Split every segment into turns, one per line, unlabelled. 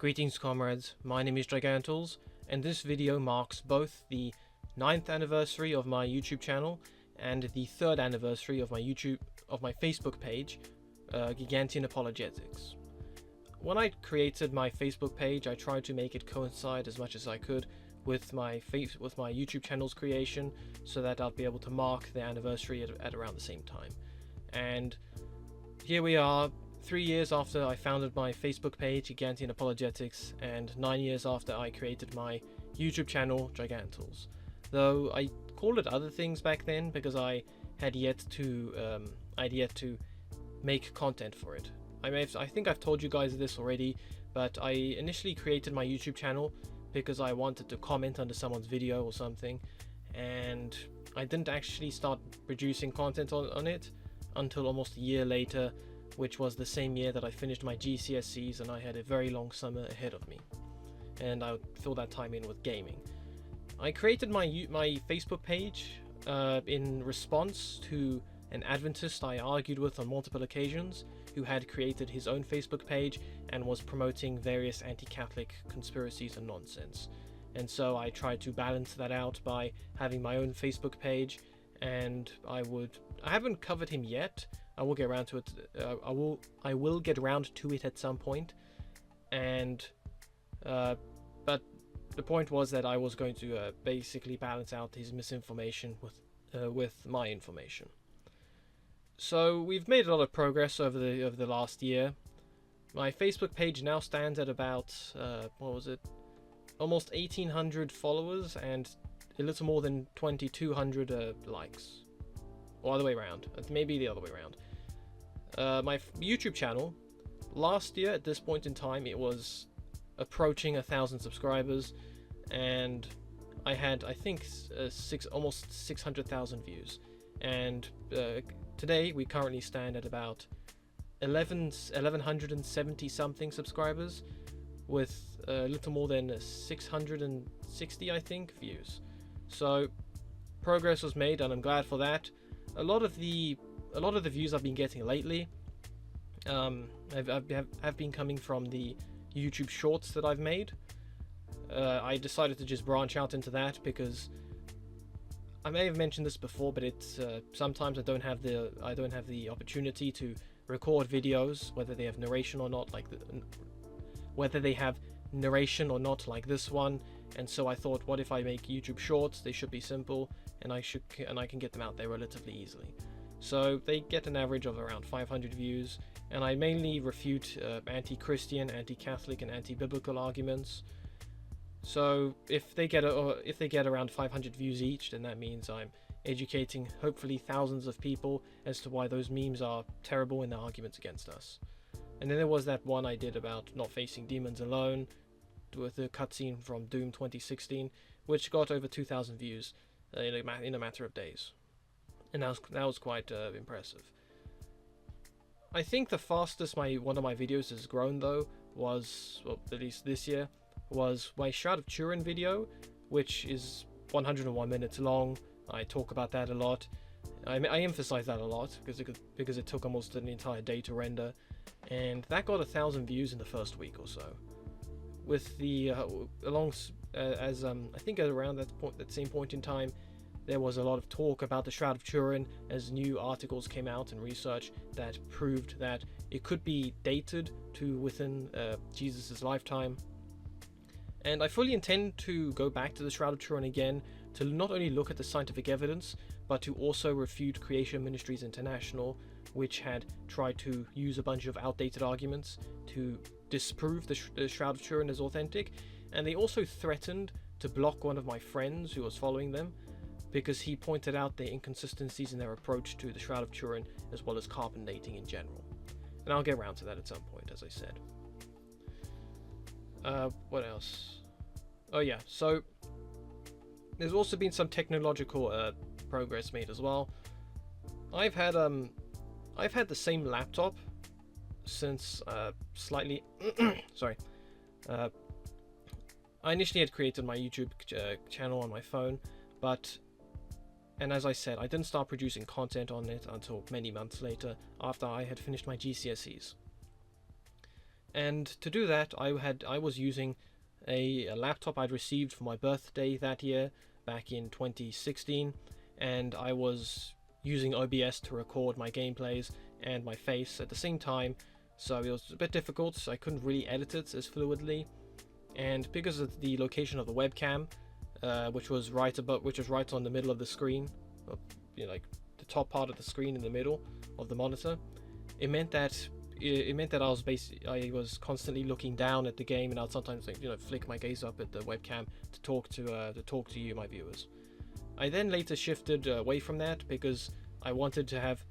Greetings comrades, my name is Gigantles, and this video marks both the 9th anniversary of my YouTube channel and the 3rd anniversary of my Facebook page, Gigantian Apologetics. When I created my Facebook page, I tried to make it coincide as much as I could with my YouTube channel's creation, so that I'll be able to mark the anniversary at around the same time. And here we are, 3 years after I founded my Facebook page, Gigantian Apologetics, and 9 years after I created my YouTube channel, Gigantles. Though I called it other things back then because I had yet to make content for it. I think I've told you guys this already, but I initially created my YouTube channel because I wanted to comment under someone's video or something, and I didn't actually start producing content on it until almost a year later, which was the same year that I finished my GCSEs and I had a very long summer ahead of me, and I would fill that time in with gaming. I created my Facebook page in response to an Adventist I argued with on multiple occasions, who had created his own Facebook page and was promoting various anti-Catholic conspiracies and nonsense. And so I tried to balance that out by having my own Facebook page, and I haven't covered him yet. I will get around to it. I will get around to it at some point, and but the point was that I was going to basically balance out his misinformation with my information. So we've made a lot of progress over the last year. My Facebook page now stands at about almost 1,800 followers and a little more than 2,200 likes, or other way around. Maybe the other way around. My YouTube channel, last year at this point in time, it was approaching 1,000 subscribers, and I had, I think, almost 600,000 views. And today we currently stand at about 1,170 something subscribers, with a little more than 660, I think, views. So progress was made, and I'm glad for that. A lot of the views I've been getting lately have been coming from the YouTube shorts that I've made. I decided to just branch out into that because I may have mentioned this before, but it's sometimes I don't have the opportunity to record videos, whether they have narration or not, like this one. And so I thought, what if I make YouTube shorts? They should be simple, and I can get them out there relatively easily. So they get an average of around 500 views, and I mainly refute anti-Christian, anti-Catholic, and anti-biblical arguments. So if they get around 500 views each, then that means I'm educating hopefully thousands of people as to why those memes are terrible in their arguments against us. And then there was that one I did about not facing demons alone, with the cutscene from Doom 2016, which got over 2,000 views in a matter of days, and that was quite impressive. I think the fastest one of my videos has grown, though, was, well, at least this year, was my Shroud of Turin video, which is 101 minutes long. I talk about that a lot. I emphasize that a lot because it took almost an entire day to render, and that got 1,000 views in the first week or so. With the I think around that same point in time, there was a lot of talk about the Shroud of Turin, as new articles came out and research that proved that it could be dated to within Jesus' lifetime. And I fully intend to go back to the Shroud of Turin again to not only look at the scientific evidence, but to also refute Creation Ministries International, which had tried to use a bunch of outdated arguments to disprove the Shroud of Turin as authentic. And they also threatened to block one of my friends who was following them, because he pointed out the inconsistencies in their approach to the Shroud of Turin, as well as carbon dating in general. And I'll get around to that at some point, as I said. What else? Oh yeah, so there's also been some technological progress made as well. I've had the same laptop since slightly sorry. I initially had created my YouTube channel on my phone, and as I said, I didn't start producing content on it until many months later, after I had finished my GCSEs. And to do that, I was using a laptop I'd received for my birthday that year, back in 2016, and I was using OBS to record my gameplays and my face at the same time, so it was a bit difficult. So I couldn't really edit it as fluidly, and because of the location of the webcam, which was right on the middle of the screen, like the top part of the screen in the middle of the monitor, it meant that I was constantly looking down at the game, and I'd sometimes flick my gaze up at the webcam to talk to you, my viewers. I then later shifted away from that because I wanted to have.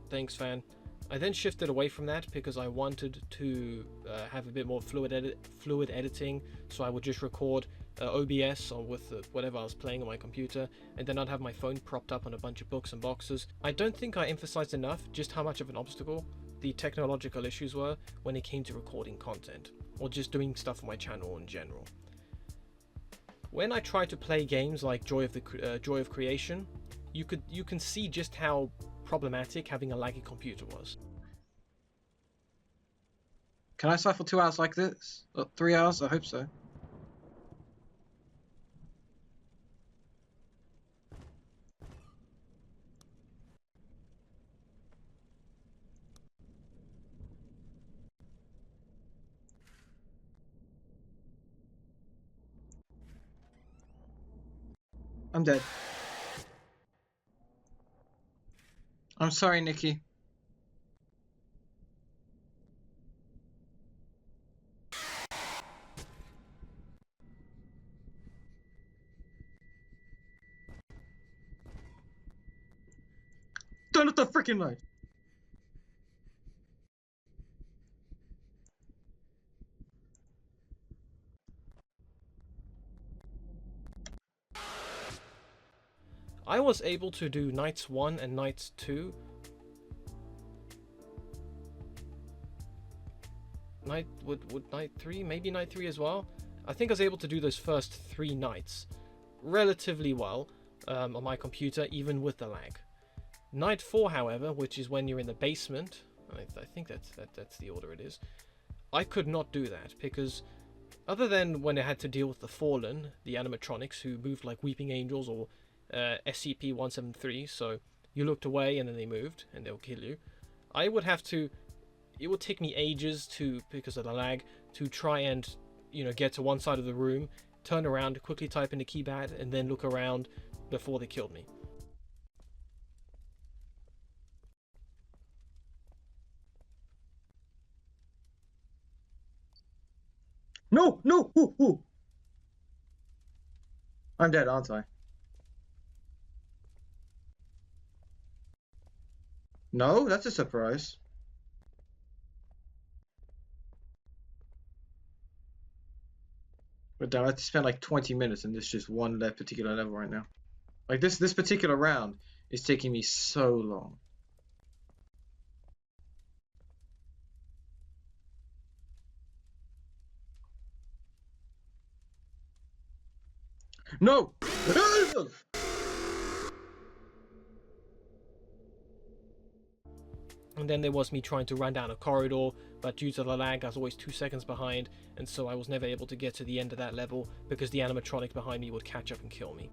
Thanks, fan. I then shifted away from that because I wanted to have a bit more fluid editing, so I would just record OBS or with whatever I was playing on my computer, and then I'd have my phone propped up on a bunch of books and boxes. I don't think I emphasized enough just how much of an obstacle the technological issues were when it came to recording content, or just doing stuff on my channel in general. When I tried to play games like Joy of Creation, you can see just how problematic having a laggy computer was.
Can I cycle 2 hours like this? 3 hours? I hope so. I'm dead. I'm sorry, Nikki. Turn off the freaking light.
I was able to do nights 1 and nights 2. Would night 3? Maybe night 3 as well? I think I was able to do those first 3 nights relatively well on my computer, even with the lag. Night 4, however, which is when you're in the basement, I think that's the order it is, I could not do that because other than when I had to deal with the Fallen, the animatronics who moved like weeping angels, or SCP-173, so you looked away and then they moved and they'll kill you, it would take me ages because of the lag, to try and get to one side of the room, turn around, quickly type in the keypad, and then look around before they killed me.
No, no, ooh, ooh. I'm dead, aren't I? No, that's a surprise. But damn, I have to spend like 20 minutes in this just one particular level right now. Like this particular round is taking me so long. No!
And then there was me trying to run down a corridor, but due to the lag I was always 2 seconds behind, and so I was never able to get to the end of that level because the animatronic behind me would catch up and kill me.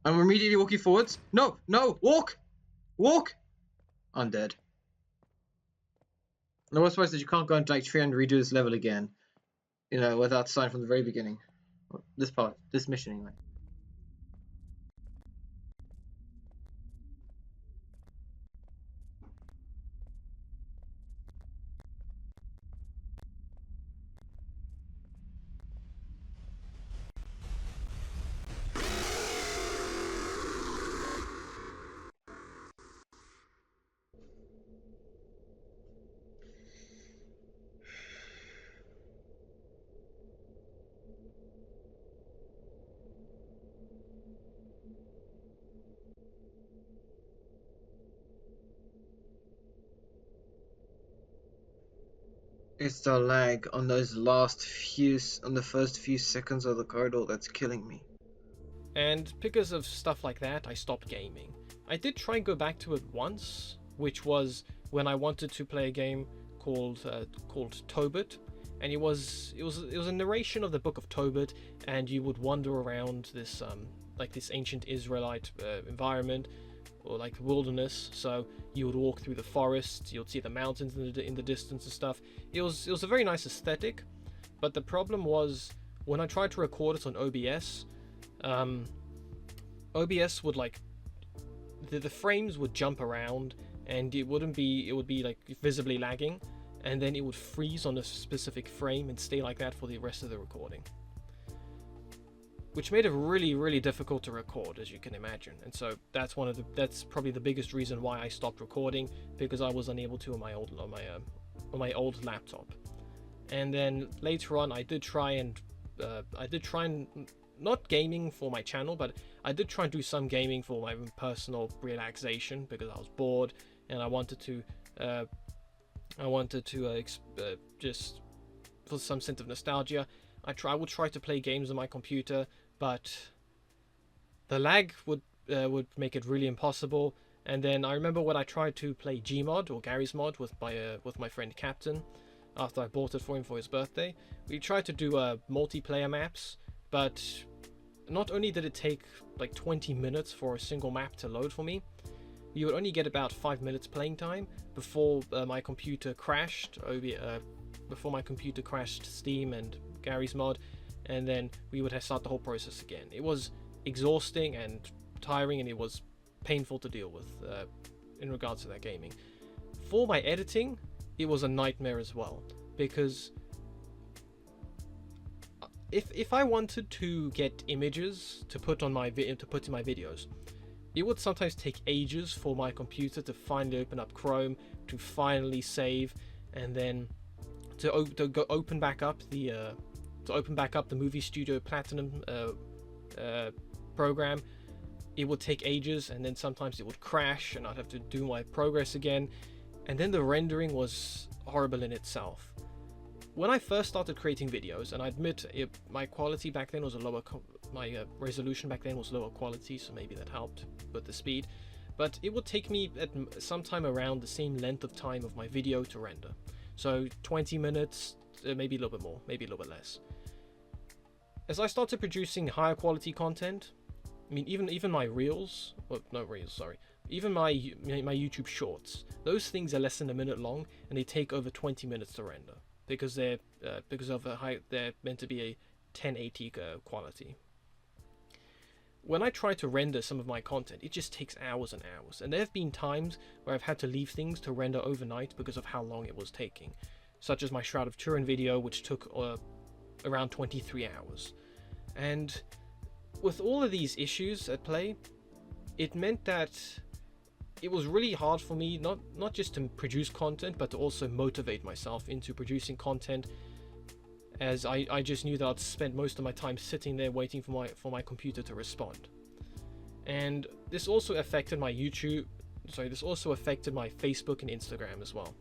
I'm immediately walking forwards. No, no, walk! Walk! I'm dead. And I was surprised that you can't go and like try and redo this level again, without starting from the very beginning. This mission anyway. It's the lag on the first few seconds of the corridor that's killing me.
And because of stuff like that, I stopped gaming. I did try and go back to it once, which was when I wanted to play a game called Tobit, and it was a narration of the Book of Tobit, and you would wander around this like this ancient Israelite environment, or like wilderness. So you would walk through the forest, you'd see the mountains in the distance and stuff. It was a very nice aesthetic, but the problem was when I tried to record it on OBS, OBS would like the frames would jump around, and it would be like visibly lagging, and then it would freeze on a specific frame and stay like that for the rest of the recording, which made it really difficult to record, as you can imagine. And so that's probably the biggest reason why I stopped recording, because I was unable to on my old laptop. And then later on, I did try and not gaming for my channel, but I did try and do some gaming for my own personal relaxation, because I was bored and I wanted to just for some sense of nostalgia. I would try to play games on my computer, but the lag would make it really impossible. And then I remember when I tried to play Gmod, or Gary's Mod, with my friend Captain, after I bought it for him for his birthday. We tried to do multiplayer maps, but not only did it take like 20 minutes for a single map to load for me, you would only get about 5 minutes playing time before my computer crashed. Before my computer crashed Steam and Gary's Mod, and then we would have to start the whole process again. It was exhausting and tiring, and it was painful to deal with in regards to that gaming. For my editing, it was a nightmare as well, because if I wanted to get images to put in my videos, it would sometimes take ages for my computer to finally open up Chrome, to finally save, and then to open back up the Movie Studio Platinum program. It would take ages, and then sometimes it would crash, and I'd have to do my progress again. And then the rendering was horrible in itself. When I first started creating videos, and I admit my quality back then was my resolution back then was lower quality, so maybe that helped with the speed. But it would take me at sometime around the same length of time of my video to render. So 20 minutes, maybe a little bit more, maybe a little bit less. As I started producing higher quality content, I mean, even my reels, well, no reels, sorry, even my YouTube shorts, those things are less than a minute long, and they take over 20 minutes to render, because they're meant to be a 1080 quality. When I try to render some of my content, it just takes hours and hours, and there have been times where I've had to leave things to render overnight because of how long it was taking, such as my Shroud of Turin video, which took around 23 hours. And with all of these issues at play, it meant that it was really hard for me not just to produce content, but to also motivate myself into producing content, as I just knew that I'd spend most of my time sitting there waiting for my computer to respond. And this also affected my this also affected my Facebook and Instagram as well.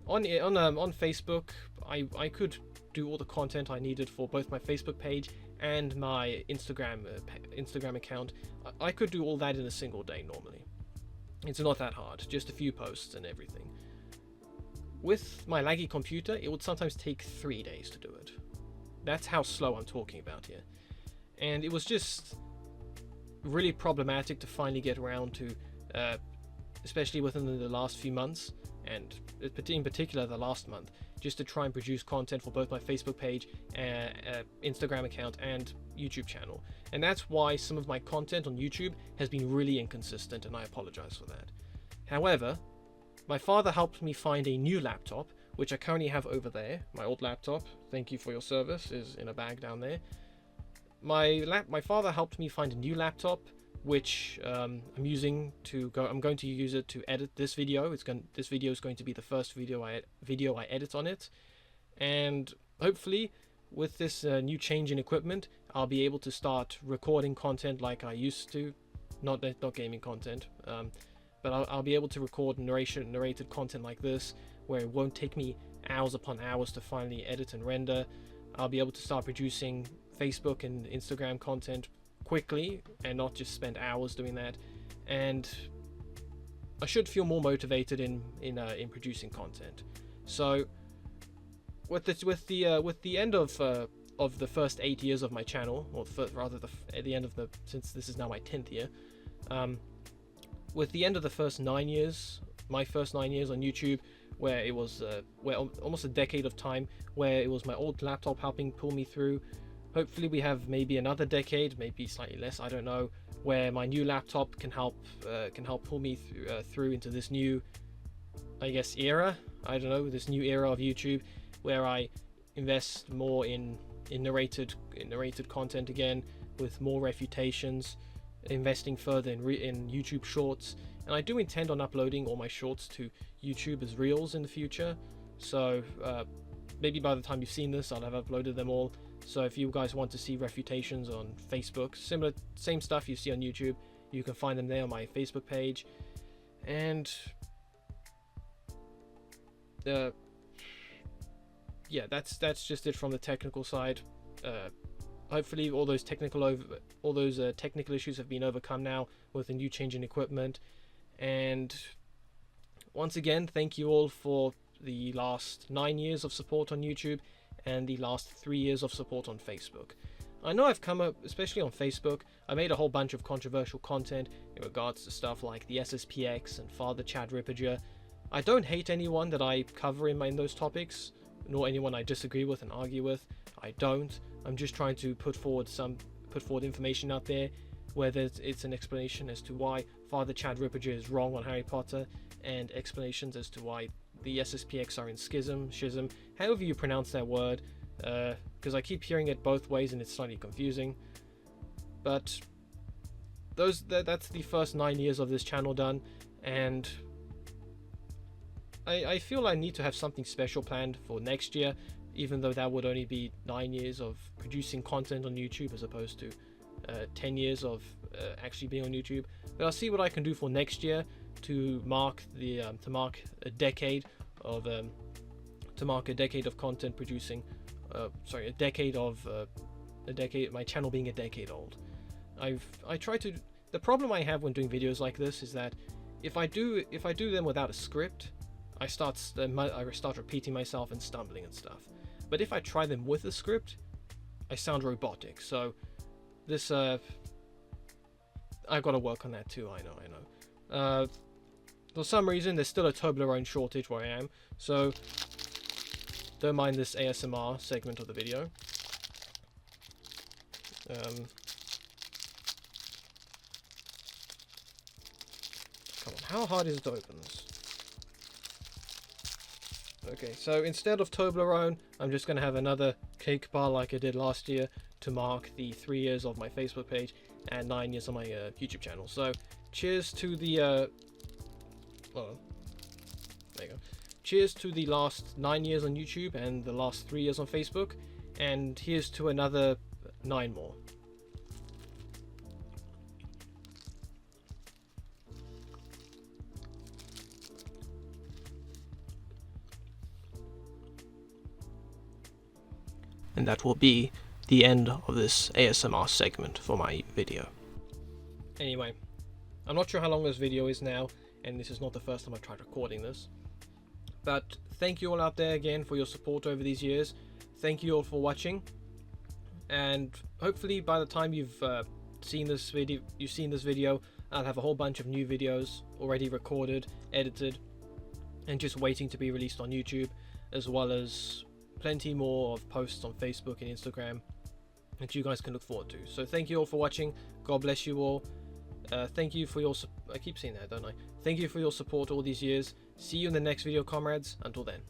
On Facebook, I could do all the content I needed for both my Facebook page and my Instagram account. I could do all that in a single day normally. It's not that hard, just a few posts and everything. With my laggy computer, it would sometimes take 3 days to do it. That's how slow I'm talking about here. And it was just really problematic to finally get around to, especially within the last few months, and in particular the last month, just to try and produce content for both my Facebook page, Instagram account, and YouTube channel. And that's why some of my content on YouTube has been really inconsistent, and I apologize for that. However, my father helped me find a new laptop, which I currently have over there. My old laptop, thank you for your service, is in a bag down there. My father helped me find a new laptop, which I'm going to use it to edit this video. This video is going to be the first video I edit on it, and hopefully, with this new change in equipment, I'll be able to start recording content like I used to, not gaming content, but I'll be able to record narrated content like this, where it won't take me hours upon hours to finally edit and render. I'll be able to start producing Facebook and Instagram content quickly and not just spend hours doing that. And I should feel more motivated in producing content. So with the end of the first 8 years of my channel, or at the end of since this is now my 10th year, with the end of the first 9 years, my first 9 years on YouTube, where it was almost a decade of time, where it was my old laptop helping pull me through. Hopefully we have maybe another decade, maybe slightly less, I don't know, where my new laptop can help pull me through into this new, I guess, era. I don't know, this new era of YouTube, where I invest more in narrated content again, with more refutations, investing further in YouTube Shorts, and I do intend on uploading all my shorts to YouTube as Reels in the future. So maybe by the time you've seen this, I'll have uploaded them all. So if you guys want to see refutations on Facebook, same stuff you see on YouTube, you can find them there on my Facebook page. And yeah, that's just it from the technical side. Hopefully all those technical issues have been overcome now with the new change in equipment. And once again, thank you all for the last 9 years of support on YouTube and the last 3 years of support on Facebook. I know I've come up, especially on Facebook, I made a whole bunch of controversial content in regards to stuff like the SSPX and Father Chad Ripperger. I don't hate anyone that I cover in those topics, nor anyone I disagree with and argue with. I don't. I'm just trying to put forward information out there, whether it's an explanation as to why Father Chad Ripperger is wrong on Harry Potter, and explanations as to why the SSPX are in schism, however you pronounce that word, because I keep hearing it both ways and it's slightly confusing. But that's the first 9 years of this channel done, and I feel I need to have something special planned for next year, even though that would only be 9 years of producing content on YouTube as opposed to 10 years of actually being on YouTube. But I'll see what I can do for next year to mark a decade of content producing. A decade my channel being a decade old. The problem I have when doing videos like this is that if I do them without a script, I start repeating myself and stumbling and stuff. But if I try them with a script, I sound robotic. So this I've got to work on that too. I know. For some reason, there's still a Toblerone shortage where I am, so don't mind this ASMR segment of the video. Come on, how hard is it to open this? Okay, so instead of Toblerone, I'm just going to have another cake bar like I did last year to mark the 3 years of my Facebook page and 9 years on my YouTube channel. So, cheers to the there you go. Cheers to the last 9 years on YouTube and the last 3 years on Facebook, and here's to another 9 more. And that will be the end of this ASMR segment for my video. Anyway, I'm not sure how long this video is now, and this is not the first time I've tried recording this. But thank you all out there again for your support over these years. Thank you all for watching, and hopefully by the time you've seen this video, I'll have a whole bunch of new videos already recorded, edited, and just waiting to be released on YouTube, as well as plenty more of posts on Facebook and Instagram that you guys can look forward to. So thank you all for watching. God bless you all. Thank you for your I keep saying that, don't I? Thank you for your support all these years. See you in the next video, comrades. Until then.